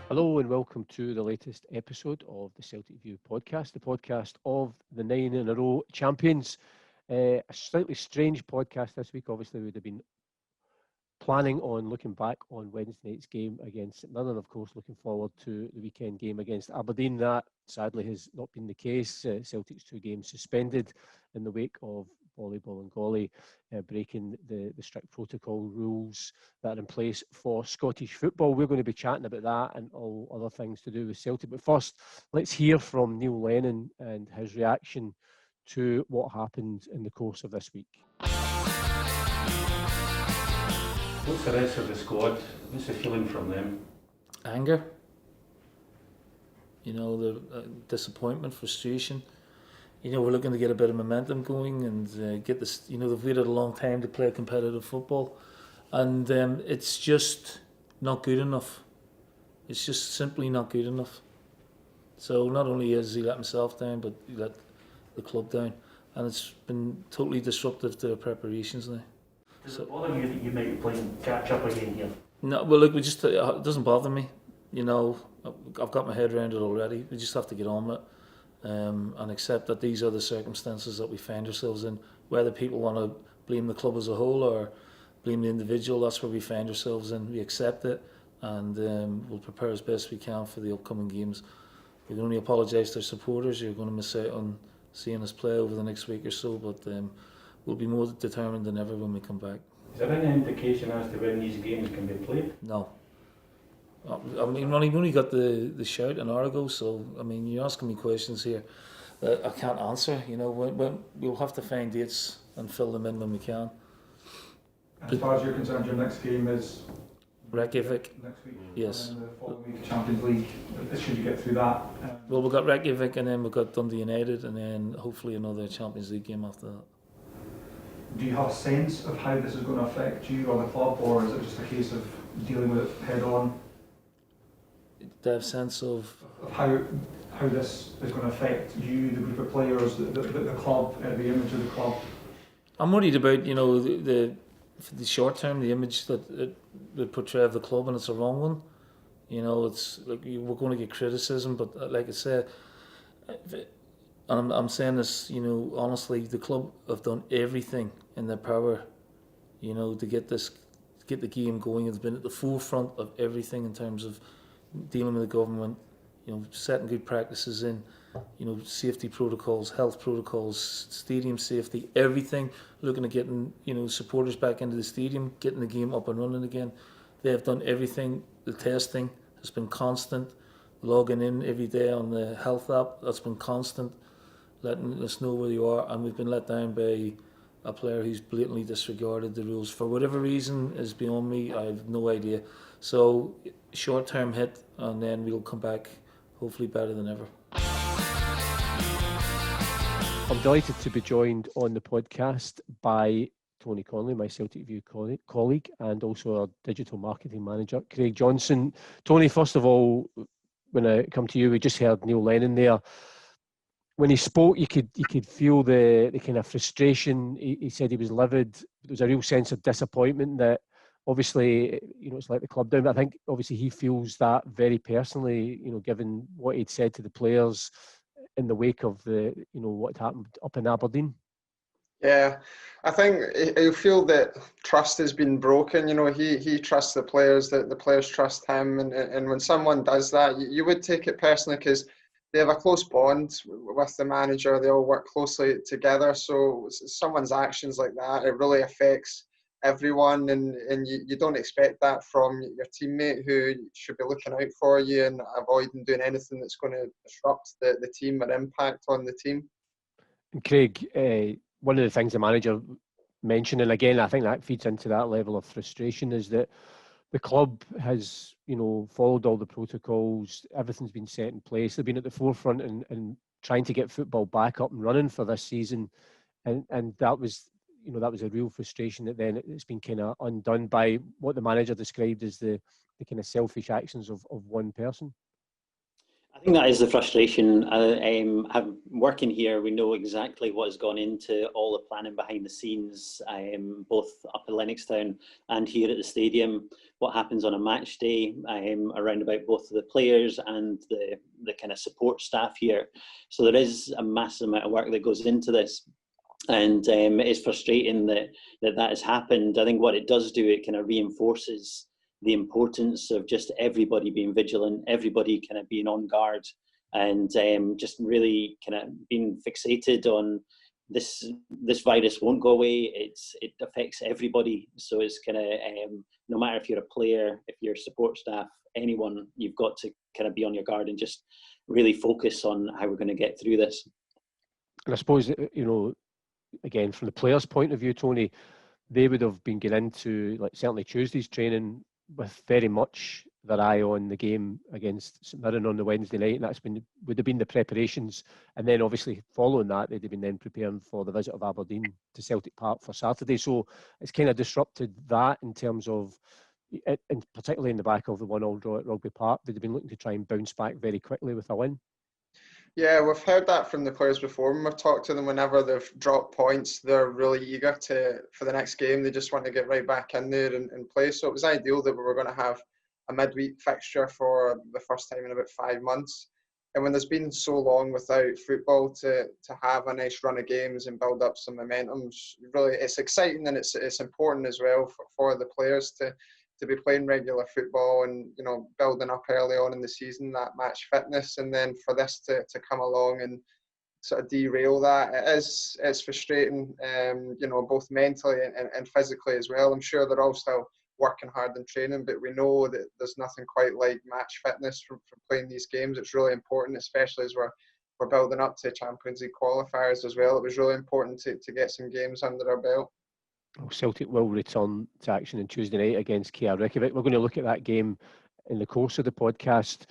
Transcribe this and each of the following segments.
Hello and welcome to the latest episode of the Celtic View podcast, the podcast of the 9-in-a-row champions. A slightly strange podcast this week. Obviously, we would have been planning on looking back on Wednesday night's game against St Mirren, and of course looking forward to the weekend game against Aberdeen. That sadly has not been the case. Celtic's 2 games suspended in the wake of volleyball and golly breaking the strict protocol rules that are in place for Scottish football. We're going to be chatting about that and all other things to do with Celtic. But first, let's hear from Neil Lennon and his reaction to what happened in the course of this week. What's the rest of the squad? What's the feeling from them? Anger. The disappointment, frustration. We're looking to get a bit of momentum going and get this. They've waited a long time to play competitive football, and it's just not good enough. It's just simply not good enough. So not only has he let himself down, but he let the club down, and it's been totally disruptive to their preparations now. Does it bother you that you might be playing catch up again here? No, well, look, it doesn't bother me. I've got my head around it already. We just have to get on with it and accept that these are the circumstances that we find ourselves in. Whether people want to blame the club as a whole or blame the individual, that's where we find ourselves in. We accept it and we'll prepare as best we can for the upcoming games. We can only apologise to our supporters. You're going to miss out on seeing us play over the next week or so, but we'll be more determined than ever when we come back. Is there any indication as to when these games can be played? No. I mean, I've only got the shout an hour ago, so I mean, you're asking me questions here that I can't answer. We'll have to find dates and fill them in when we can. As far as you're concerned, your next game is Reykjavik. Next week. Yes. And then the following week, Champions League. Should you get through that? Well, we've got Reykjavik and then we've got Dundee United and then hopefully another Champions League game after that. Do you have a sense of how this is going to affect you or the club, or is it just a case of dealing with it head on? Do I have a sense of how this is going to affect you, the group of players, the club, the image of the club? I'm worried about for the short term, the image that it portray of the club, and it's a wrong one. It's like we're going to get criticism, but like I said, and I'm saying this, honestly, the club have done everything in their power, to get the game going. It's been at the forefront of everything in terms of dealing with the government, setting good practices in, safety protocols, health protocols, stadium safety, everything, looking at getting, supporters back into the stadium, getting the game up and running again. They have done everything. The testing has been constant, logging in every day on the health app, that's been constant, letting us know where you are, and we've been let down by a player who's blatantly disregarded the rules. For whatever reason is beyond me, I have no idea. So, short-term hit, and then we'll come back hopefully better than ever. I'm delighted to be joined on the podcast by Tony Connelly, my Celtic View colleague, and also our digital marketing manager, Craig Johnston. Tony, first of all, when I come to you, we just heard Neil Lennon there. When he spoke, you could feel the kind of frustration. He said he was livid. There was a real sense of disappointment that obviously, it's like the club down. But I think obviously he feels that very personally, given what he'd said to the players in the wake of what happened up in Aberdeen. Yeah, I think he'll feel that trust has been broken. He trusts the players, that the players trust him, and when someone does that, you would take it personally because they have a close bond with the manager. They all work closely together. So someone's actions like that, it really affects everyone, and you don't expect that from your teammate who should be looking out for you and avoiding doing anything that's going to disrupt the team or impact on the team. And Craig, one of the things the manager mentioned, and again, I think that feeds into that level of frustration, is that the club has, followed all the protocols. Everything's been set in place. They've been at the forefront in trying to get football back up and running for this season, and that was, that was a real frustration. That then it's been kind of undone by what the manager described as the kind of selfish actions of one person. I think that is the frustration. Working here, we know exactly what has gone into all the planning behind the scenes, both up in Lennoxtown and here at the stadium. What happens on a match day, around about both the players and the kind of support staff here. So there is a massive amount of work that goes into this. And it's frustrating that has happened. I think what it does do, it kind of reinforces the importance of just everybody being vigilant, everybody kind of being on guard, and just really kind of being fixated on this virus won't go away. It affects everybody. So it's kind of no matter if you're a player, if you're support staff, anyone, you've got to kind of be on your guard and just really focus on how we're going to get through this. And I suppose, again, from the players' point of view, Tony, they would have been getting into, like, certainly Tuesday's training with very much their eye on the game against St Mirren on the Wednesday night, and that's would have been the preparations. And then obviously following that, they'd have been then preparing for the visit of Aberdeen to Celtic Park for Saturday. So it's kind of disrupted that in terms of, and particularly in the back of the 1-1 draw at Rugby Park, they'd have been looking to try and bounce back very quickly with a win. Yeah, we've heard that from the players before. When we've talked to them, whenever they've dropped points, they're really eager for the next game. They just want to get right back in there and play. So it was ideal that we were going to have a midweek fixture for the first time in about 5 months. And when there's been so long without football, to have a nice run of games and build up some momentum, really, it's exciting, and it's important as well for the players to be playing regular football and, building up early on in the season, that match fitness, and then for this to come along and sort of derail that, it's frustrating, both mentally and physically as well. I'm sure they're all still working hard in training, but we know that there's nothing quite like match fitness from playing these games. It's really important, especially as we're building up to Champions League qualifiers as well. It was really important to get some games under our belt. Celtic will return to action on Tuesday night against Kia Reykjavik. We're going to look at that game in the course of the podcast,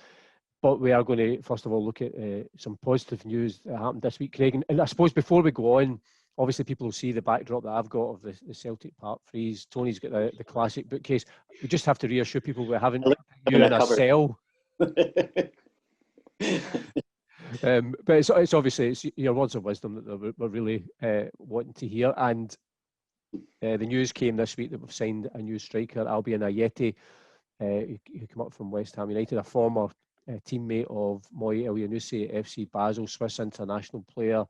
but we are going to first of all look at some positive news that happened this week, Craig. And I suppose before we go on, obviously people will see the backdrop that I've got of the Celtic Park frieze. Tony's got the classic bookcase. We just have to reassure people we haven't put you in a cell. But it's obviously your words of wisdom that we're really wanting to hear. And the news came this week that we've signed a new striker, Albian Ajeti, who came up from West Ham United, a former teammate of Moi Elyounoussi at FC Basel, Swiss international player.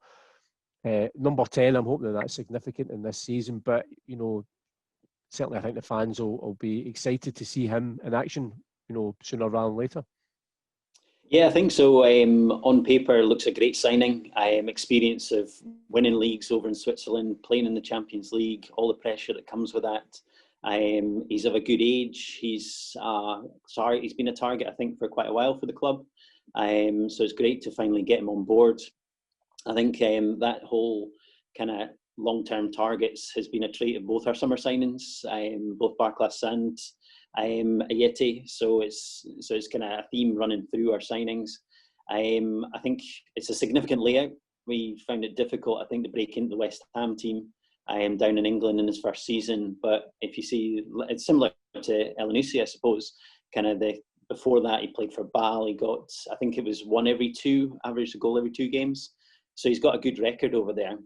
Number 10, I'm hoping that's significant in this season, but certainly I think the fans will be excited to see him in action, sooner rather than later. Yeah, I think so. On paper, looks a great signing. Experience of winning leagues over in Switzerland, playing in the Champions League, all the pressure that comes with that. He's of a good age. He's been a target, I think, for quite a while for the club. So it's great to finally get him on board. I think that whole kind of long-term targets has been a trait of both our summer signings, both Barklas and Ajeti. So it's kind of a theme running through our signings. I think it's a significant layout. We found it difficult, I think, to break into the West Ham team down in England in his first season. But if you see, it's similar to Elyounoussi, I suppose. Before that, he played for Bâle. He got, I think it was averaged a goal every 2 games. So he's got a good record over there.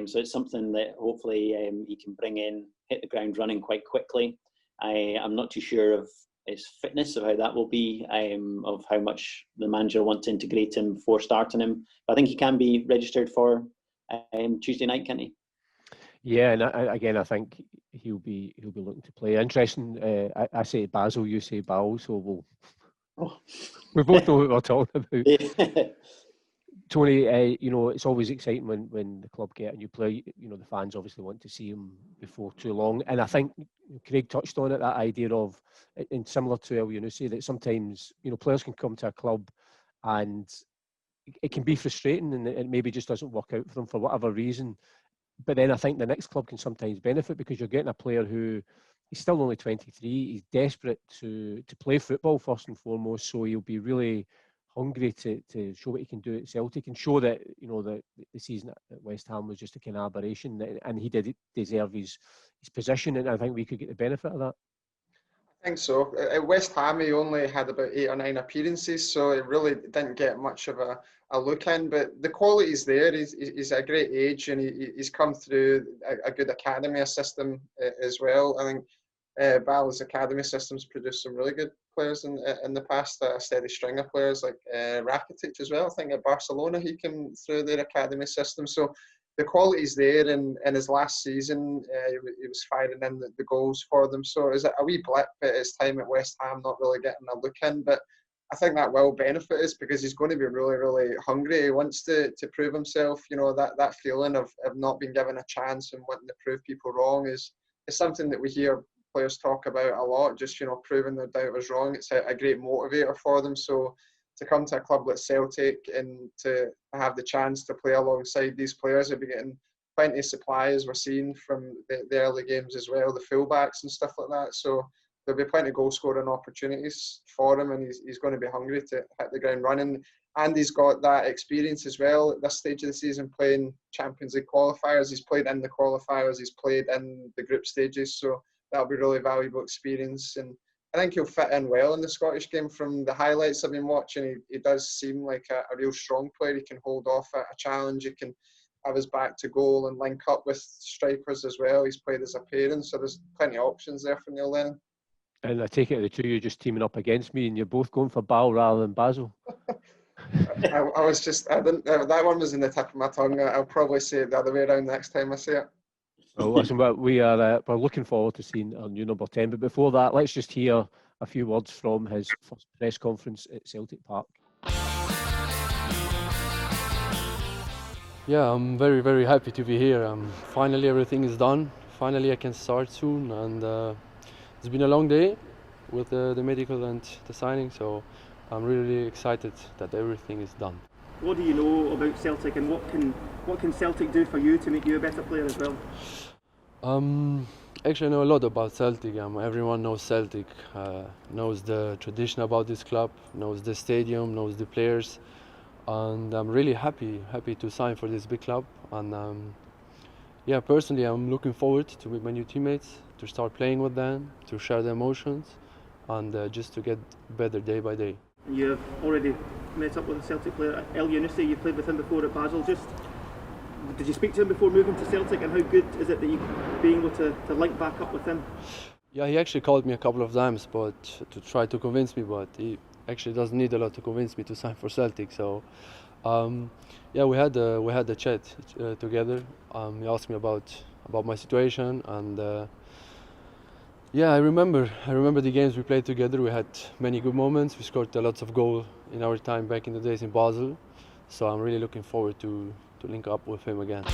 So it's something that hopefully he can bring in, hit the ground running quite quickly. I'm not too sure of his fitness, of how that will be, of how much the manager wants to integrate him before starting him. But I think he can be registered for Tuesday night, can't he? Yeah, and I think he'll be looking to play. Interesting. I say Basel, you say Bâle, so we both know what we're talking about. Yeah. Tony, it's always exciting when the club get a new player. The fans obviously want to see him before too long. And I think Craig touched on it, that idea of, and similar to Elyounoussi, that sometimes, players can come to a club and it can be frustrating and it maybe just doesn't work out for them for whatever reason. But then I think the next club can sometimes benefit because you're getting a player who, he's still only 23, he's desperate to play football first and foremost, so he'll be really hungry to show what he can do at Celtic and show that that the season at West Ham was just a kind of aberration, and he did deserve his position, and I think we could get the benefit of that. I think so. At West Ham, he only had about 8 or 9 appearances, so it really didn't get much of a look in. But the quality's there. He's at a great age, and he's come through a good academy system as well. I think Bal's academy system's produced some really good players in the past, a steady string of players like Rakitic as well. I think at Barcelona he came through their academy system. So the quality's there, and in his last season he was firing in the goals for them. So is it a wee blip at his time at West Ham, not really getting a look in, but I think that will benefit us because he's going to be really, really hungry. He wants to prove himself. You know, that feeling of not being given a chance and wanting to prove people wrong is something that we hear players talk about a lot, just, you know, proving their doubters wrong. It's a great motivator for them. So to come to a club like Celtic and to have the chance to play alongside these players, they'll be getting plenty of supply, as we're seeing from the early games as well, the fullbacks and stuff like that. So there'll be plenty of goal scoring opportunities for him, and he's going to be hungry to hit the ground running. And he's got that experience as well at this stage of the season, playing Champions League qualifiers. He's played in the qualifiers, he's played in the group stages, so that'll be really valuable experience. And I think he'll fit in well in the Scottish game. From the highlights I've been watching, he does seem like a real strong player. He can hold off a challenge, he can have his back to goal and link up with strikers as well. He's played as a pairing, so there's plenty of options there for Neil Lennon. And I take it the two of you just teaming up against me, and you're both going for Bal rather than Basil. I was just, I didn't. That one was in the tip of my tongue. I'll probably say it the other way around next time I say it. Well, listen, we're looking forward to seeing our new number 10. But before that, let's just hear a few words from his first press conference at Celtic Park. Yeah, I'm very, very happy to be here. Finally, everything is done. Finally, I can start soon. And it's been a long day with the medical and the signing, so I'm really excited that everything is done. What do you know about Celtic, and what can Celtic do for you to make you a better player as well? Actually, I know a lot about Celtic. Everyone knows Celtic, knows the tradition about this club, knows the stadium, knows the players, and I'm really happy to sign for this big club. And yeah, personally, I'm looking forward to meet my new teammates, to start playing with them, to share the emotions, and just to get better day by day. You've already met up with a Celtic player, Albian Ajeti. You played with him before at Basel. Did you speak to him before moving to Celtic, and how good is it that you being able to link back up with him? Yeah, he actually called me a couple of times, but to try to convince me. But he actually doesn't need a lot to convince me to sign for Celtic. So, yeah, we had a chat together. He asked me about my situation, and yeah, I remember the games we played together. We had many good moments. We scored lots of goals in our time back in the days in Basel. So I'm really looking forward to link up with him again.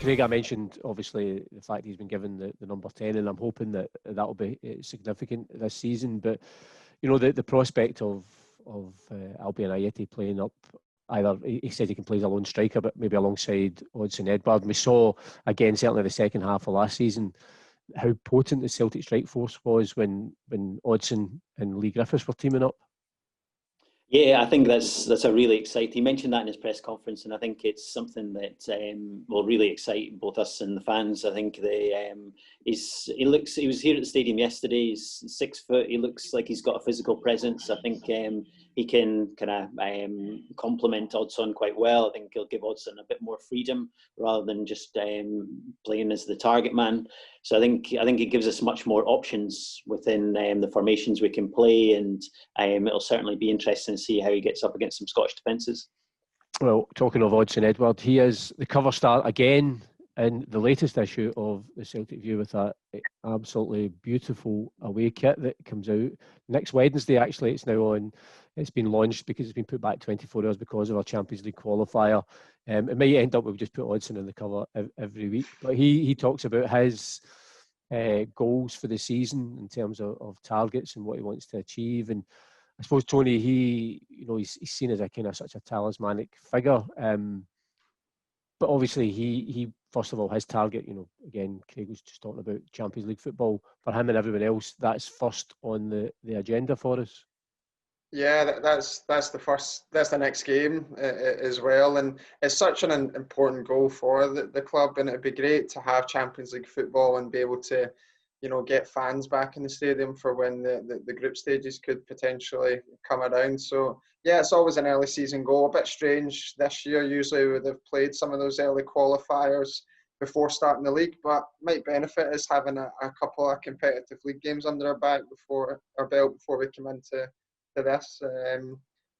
Craig, I mentioned obviously the fact he's been given the number 10, and I'm hoping that will be significant this season. But you know, the prospect of Albian Ajeti playing up, either he said he can play as a lone striker, but maybe alongside Odsonne Edouard. We saw again, certainly the second half of last season, how potent the Celtic strike force was when Odsonne and Lee Griffiths were teaming up. Yeah, I think that's a really exciting. He mentioned that in his press conference, and I think it's something that will really excite both us and the fans. I think he was here at the stadium yesterday. He's 6 foot. He looks like he's got a physical presence. I think he can kind of complement Odsonne quite well. I think he'll give Odsonne a bit more freedom rather than just playing as the target man. So I think it gives us much more options within the formations we can play, and it'll certainly be interesting to see how he gets up against some Scottish defences. Well, talking of Odsonne Edouard, he is the cover star again in the latest issue of the Celtic View with that absolutely beautiful away kit that comes out next Wednesday. Actually, it's now on. It's been launched because it's been put back 24 hours because of our Champions League qualifier. It might end up we've just put Odsonne in the cover every week, but he talks about his goals for the season in terms of targets and what he wants to achieve. And I suppose Tony, he's seen as a kind of such a talismanic figure. But obviously, he first of all, his target, again, Craig was just talking about Champions League football. For him and everyone else, that's first on the agenda for us. Yeah, that's the next game as well, and it's such an important goal for the club, and it'd be great to have Champions League football and be able to get fans back in the stadium for when the group stages could potentially come around. So yeah, it's always an early season goal. A bit strange this year. Usually we would have played some of those early qualifiers before starting the league, but might benefit us having a couple of competitive league games under our belt before we come into this.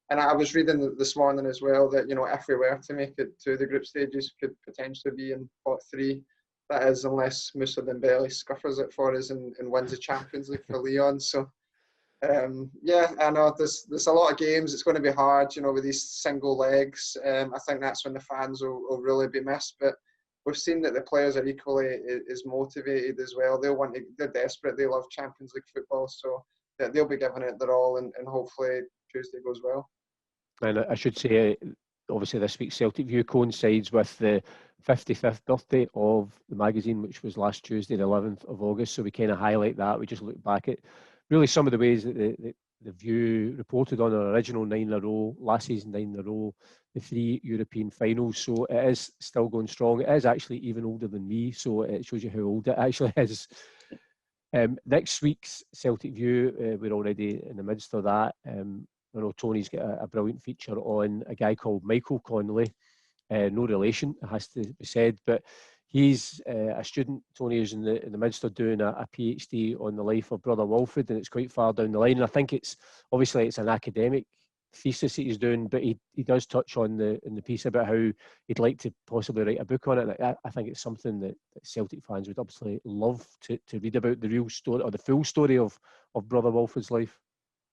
And I was reading this morning as well that if we were to make it to the group stages, could potentially be in pot 3. That is, unless Moussa Dembele scuffers it for us and wins the Champions League for Lyon. So, yeah, I know there's a lot of games. It's going to be hard, with these single legs. I think that's when the fans will really be missed. But we've seen that the players are equally as motivated as well. They're desperate. They love Champions League football. So they'll be giving it their all, and hopefully Tuesday goes well. And I should say, obviously this week's Celtic View coincides with the 55th birthday of the magazine, which was last Tuesday, the 11th of August. So we kind of highlight that. We just look back at really some of the ways that the View reported on our original 9 in a row, last season 9 in a row, the 3 European finals. So it is still going strong. It is actually even older than me, so it shows you how old it actually is. Next week's Celtic View, we're already in the midst of that. I know Tony's got a brilliant feature on a guy called Michael Connelly. No relation, it has to be said, but he's a student. Tony is in the midst of doing a PhD on the life of Brother Wilfred, and it's quite far down the line. And I think it's an academic thesis that he's doing, but he does touch on in the piece about how he'd like to possibly write a book on it. And I think it's something that Celtic fans would absolutely love to read about, the real story or the full story of Brother Wilfred's life.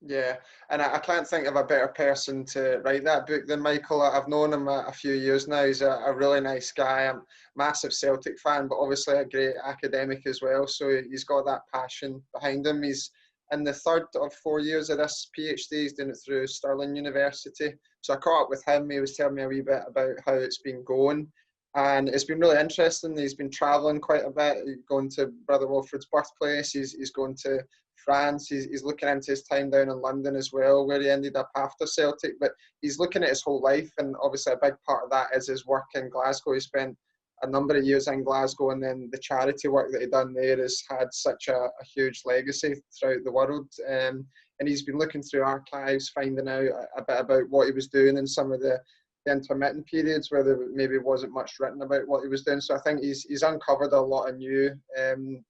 Yeah, and I can't think of a better person to write that book than Michael. I've known him a few years now. He's a really nice guy. I'm a massive Celtic fan, but obviously a great academic as well. So he's got that passion behind him. He's in the 3rd of 4 years of this PhD. He's doing it through Stirling University. So I caught up with him. He was telling me a wee bit about how it's been going. And it's been really interesting. He's been travelling quite a bit, going to Brother Wilfred's birthplace. He's going to France. He's looking into his time down in London as well, where he ended up after Celtic. But he's looking at his whole life, and obviously a big part of that is his work in Glasgow. He spent a number of years in Glasgow, and then the charity work that he done there has had such a huge legacy throughout the world. And he's been looking through archives, finding out a bit about what he was doing in some of the intermittent periods where there maybe wasn't much written about what he was doing. So I think he's uncovered a lot of new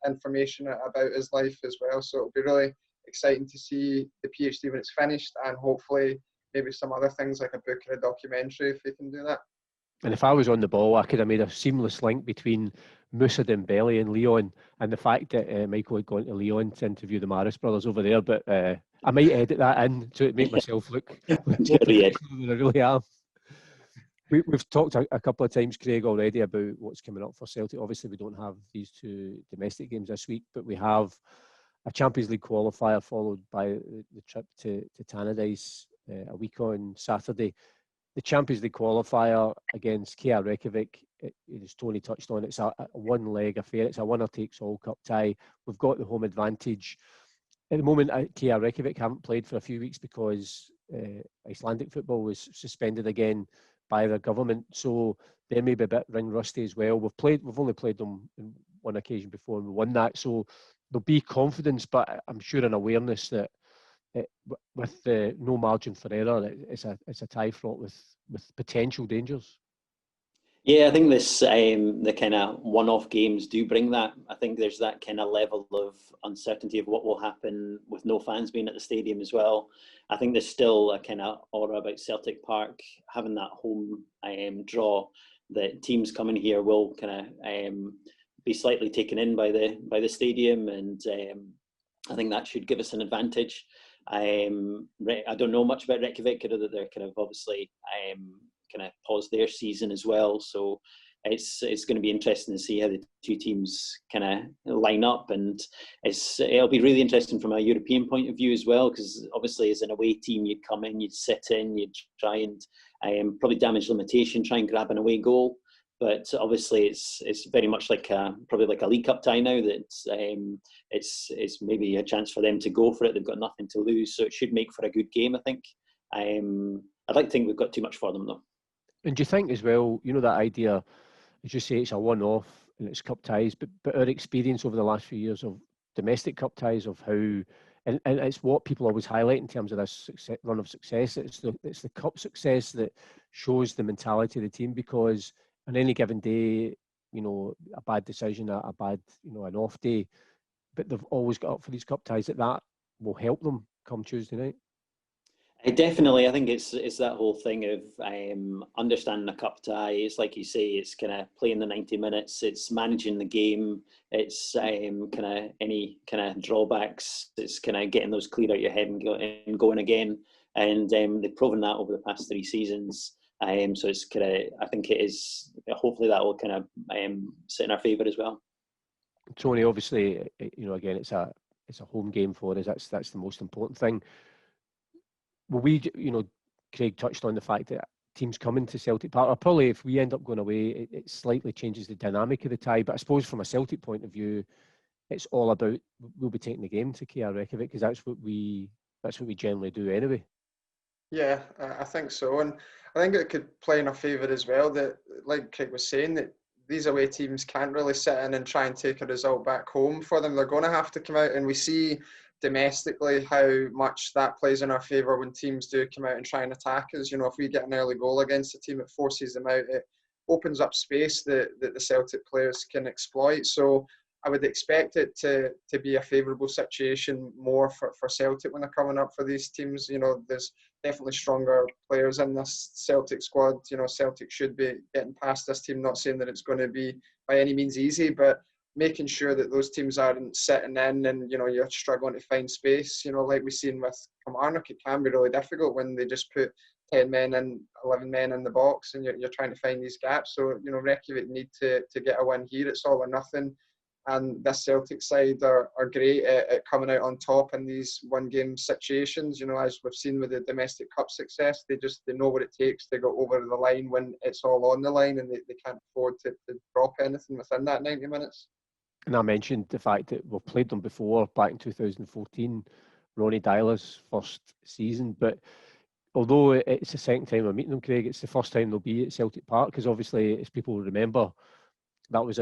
information about his life as well. So it'll be really exciting to see the PhD when it's finished, and hopefully maybe some other things like a book or a documentary if he can do that. And if I was on the ball, I could have made a seamless link between Moussa Dembele and Lyon, and the fact that Michael had gone to Lyon to interview the Maris brothers over there. But I might edit that in to make myself look more professional than I really am. We've talked a couple of times, Craig, already about what's coming up for Celtic. Obviously, we don't have these 2 domestic games this week, but we have a Champions League qualifier followed by the trip to Tannadice a week on Saturday. The Champions League qualifier against Kia Reykjavik, as Tony touched on, it's a one-leg affair. It's a winner-takes-all cup tie. We've got the home advantage. At the moment, Kia Reykjavik haven't played for a few weeks because Icelandic football was suspended again by the government, so they may be a bit ring rusty as well. We've only played them on one occasion before and we won that, so there'll be confidence, but I'm sure an awareness that with no margin for error, it's a tie fraught with potential dangers. Yeah, I think the kind of one-off games do bring that. I think there's that kind of level of uncertainty of what will happen with no fans being at the stadium as well. I think there's still a kind of aura about Celtic Park having that home draw, that teams coming here will kind of be slightly taken in by the stadium, and I think that should give us an advantage. I don't know much about Reykjavik, other that they're kind of obviously kind of paused their season as well, so it's going to be interesting to see how the 2 teams kind of line up, and it'll be really interesting from a European point of view as well, because obviously as an away team you'd come in, you'd sit in, you'd try and probably damage limitation, try and grab an away goal. But obviously, it's very much like probably like a League Cup tie now. That it's maybe a chance for them to go for it. They've got nothing to lose, so it should make for a good game, I think. I'd like to think we've got too much for them though. And do you think as well, that idea, as you say, it's a one-off and it's cup ties, but our experience over the last few years of domestic cup ties, of how, and it's what people always highlight in terms of this run of success. It's the cup success that shows the mentality of the team, because on any given day, a bad decision, a bad, an off day, but they've always got up for these cup ties that will help them come Tuesday night. Definitely, I think it's that whole thing of understanding a cup tie. It's like you say, it's kind of playing the 90 minutes. It's managing the game. It's kind of any kind of drawbacks. It's kind of getting those cleared out your head and going again. And they've proven that over the past 3 seasons. So it's kind of, I think it is. Hopefully, that will kind of sit in our favour as well. Tony, obviously, again, it's a home game for us. That's the most important thing. Well, Craig touched on the fact that teams coming to Celtic Park, or probably if we end up going away, it slightly changes the dynamic of the tie. But I suppose from a Celtic point of view, it's all about, we'll be taking the game to KR Reykjavik, because that's what we generally do anyway. Yeah, I think so, and I think it could play in our favour as well. That, like Craig was saying, that these away teams can't really sit in and try and take a result back home for them. They're going to have to come out, and we see domestically how much that plays in our favour when teams do come out and try and attack us. If we get an early goal against a team, it forces them out. It opens up space that the Celtic players can exploit. So I would expect it to be a favourable situation more for Celtic when they're coming up for these teams. There's definitely stronger players in this Celtic squad. Celtic should be getting past this team. Not saying that it's going to be by any means easy, but making sure that those teams aren't sitting in and, you're struggling to find space. Like we've seen with Kilmarnock, it can be really difficult when they just put 10 men and 11 men in the box and you're trying to find these gaps. So, Reykjavik need to get a win here. It's all or nothing. And this Celtic side are great at coming out on top in these one-game situations. As we've seen with the domestic cup success, they know what it takes to go over the line when it's all on the line, and they can't afford to drop anything within that 90 minutes. And I mentioned the fact that we've played them before, back in 2014, Ronnie Dyler's first season. But although it's the second time we're meeting them, Craig, it's the first time they'll be at Celtic Park, because obviously, as people remember, that was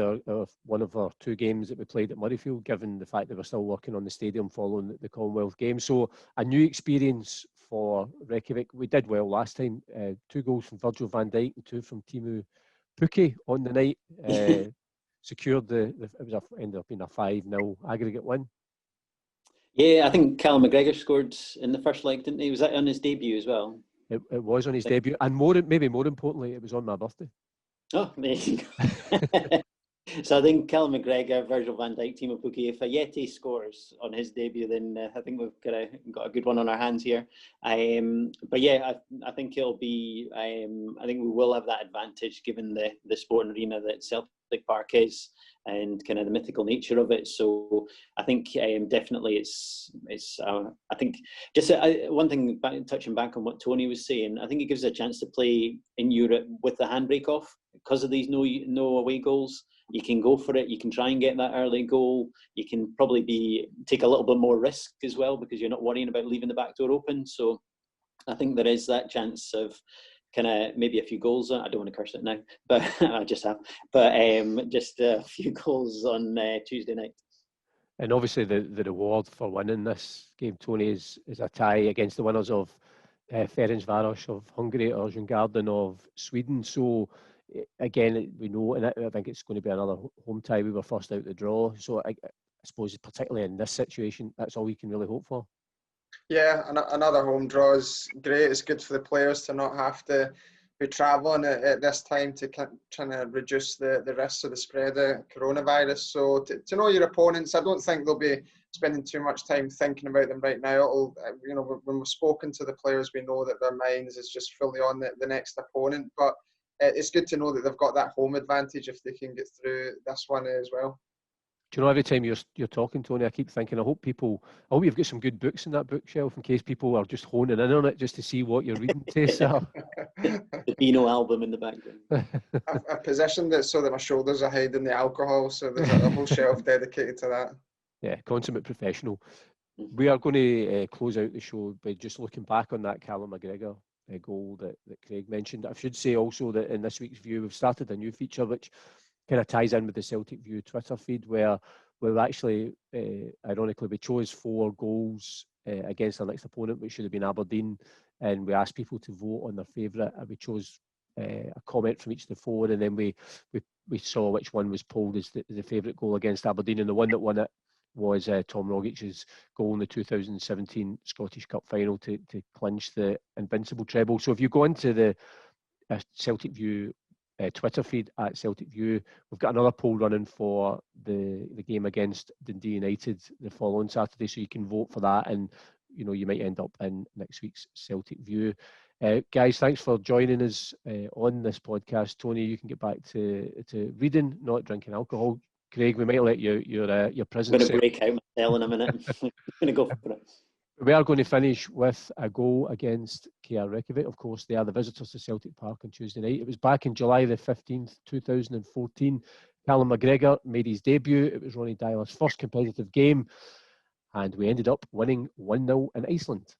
one of our 2 games that we played at Murrayfield, given the fact that we're still working on the stadium following the Commonwealth Games. So a new experience for Reykjavik. We did well last time. 2 goals from Virgil van Dijk and 2 from Timu Pukki on the night. Secured ended up being a 5-0 aggregate win. Yeah, I think Callum McGregor scored in the first leg, didn't he? Was that on his debut as well? It was on his debut, and maybe more importantly, it was on my birthday. Oh, there you go. So I think Callum McGregor, Virgil van Dijk, Timu Pukki, if Ajeti scores on his debut, then I think we've got a good one on our hands here. But yeah, I think it'll be. I think we will have that advantage given the sporting arena that Celtic Park is, and kind of the mythical nature of it. So I think definitely it's. I think just one thing, touching back on what Tony was saying, I think it gives a chance to play in Europe with the handbrake off because of these no away goals. You can go for it. You can try and get that early goal. You can probably take a little bit more risk as well because you're not worrying about leaving the back door open. So I think there is that chance of kind of maybe a few goals. I don't want to curse it now, but I just have. But just a few goals on Tuesday night. And obviously the reward for winning this game, Tony, is a tie against the winners of Ferencváros of Hungary or Djurgården of Sweden. So again, we know, and I think it's going to be another home tie. We were first out the draw. So I suppose particularly in this situation, that's all we can really hope for. Yeah, another home draw is great. It's good for the players to not have to be travelling at this time to trying to reduce the risks of the spread of coronavirus. So to know your opponents, I don't think they'll be spending too much time thinking about them right now. When we've spoken to the players, we know that their minds is just fully on the next opponent. But it's good to know that they've got that home advantage if they can get through this one as well. Do you know, every time you're talking, Tony, I keep thinking, I hope you've got some good books in that bookshelf in case people are just honing in on it just to see what your reading tastes are. The Beano album in the background. I've positioned it so that my shoulders are hiding the alcohol, so there's a whole shelf dedicated to that. Yeah, consummate professional. We are going to close out the show by just looking back on that Callum McGregor goal that Craig mentioned. I should say also that in this week's View, we've started a new feature which kind of ties in with the Celtic View Twitter feed, where we actually, ironically, we chose 4 goals against our next opponent, which should have been Aberdeen, and we asked people to vote on their favourite, and we chose a comment from each of the 4, and then we saw which one was polled as the favourite goal against Aberdeen, and the one that won it was Tom Rogic's goal in the 2017 Scottish Cup final to clinch the invincible treble. So if you go into the Celtic View Twitter feed at Celtic View, we've got another poll running for the game against Dundee United the following Saturday, so you can vote for that, and you might end up in next week's Celtic View. Guys, thanks for joining us on this podcast. Tony, you can get back to reading, not drinking alcohol. Craig, we might let your prison. I'm going to break out my cell in a minute. I'm going to go for it. We are going to finish with a goal against KR Reykjavik. Of course, they are the visitors to Celtic Park on Tuesday night. It was back in July the 15th, 2014. Callum McGregor made his debut. It was Ronnie Dyler's first competitive game, and we ended up winning 1-0 in Iceland.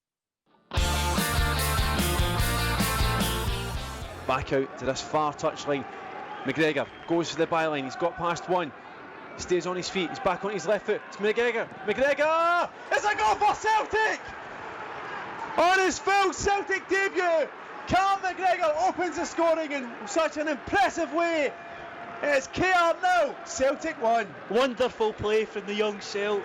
Back out to this far touchline. McGregor goes for the byline. He's got past one. Stays on his feet. He's back on his left foot. It's McGregor. McGregor! It's a goal for Celtic! On his full Celtic debut, Callum McGregor opens the scoring in such an impressive way. It's KR 0, Celtic 1. Wonderful play from the young Celt.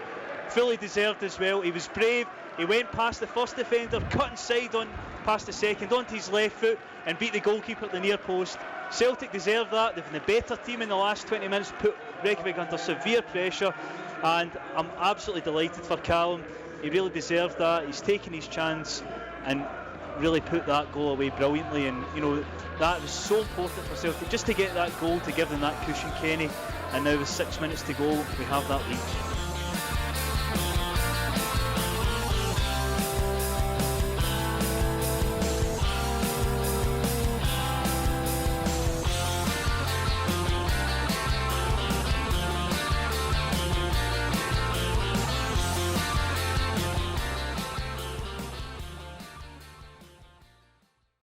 Fully deserved as well. He was brave. He went past the first defender, cut inside on past the second, onto his left foot, and beat the goalkeeper at the near post. Celtic deserve that. They've been the better team in the last 20 minutes, put Reykjavik under severe pressure, and I'm absolutely delighted for Callum. He really deserved that. He's taken his chance and really put that goal away brilliantly, and that was so important for Celtic, just to get that goal to give them that cushion, Kenny. And now with 6 minutes to go, we have that lead.